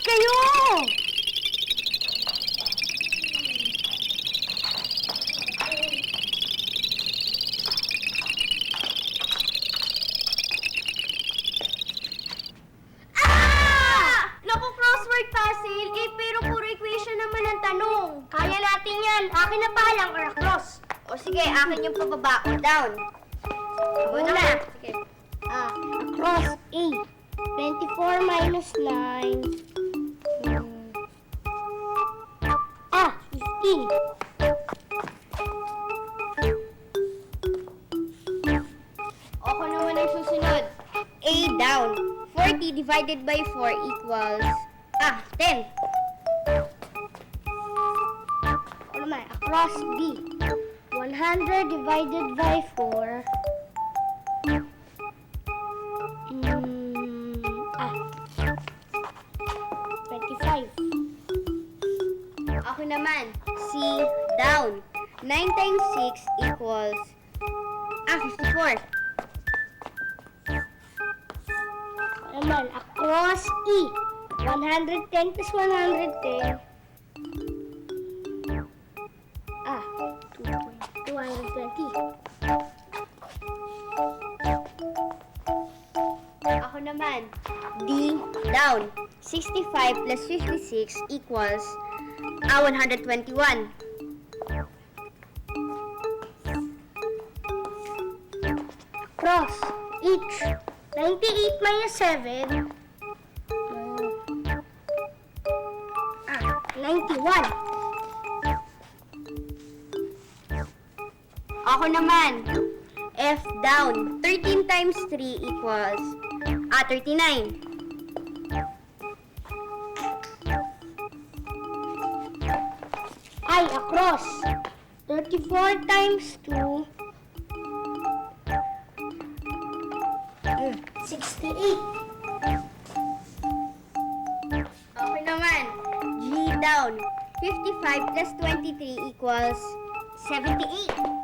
kayo! Naku, crossword puzzle, pero puro equation naman ang tanong. Kaya natin yan. Akin na palang or across. O sige, akin yung pababa o down. Ako na. Sige. Across A. 24 minus 9. 15. Ako naman ang susunod. A down. 40 divided by 4 equals 10. Ako naman, across B. 100 divided by 4. 25. Ako naman, C down. 9 times 6 equals 54. Ako naman, across E. 110 plus 110. 220. Ako naman, D down. 65 plus 56 equals 121. Cross each. 98 minus 7. 91. Ako naman, F down. 13 times 3 equals 39. I across. 34 times 2. 68. Ako naman, G down. 55 plus 23 equals 78.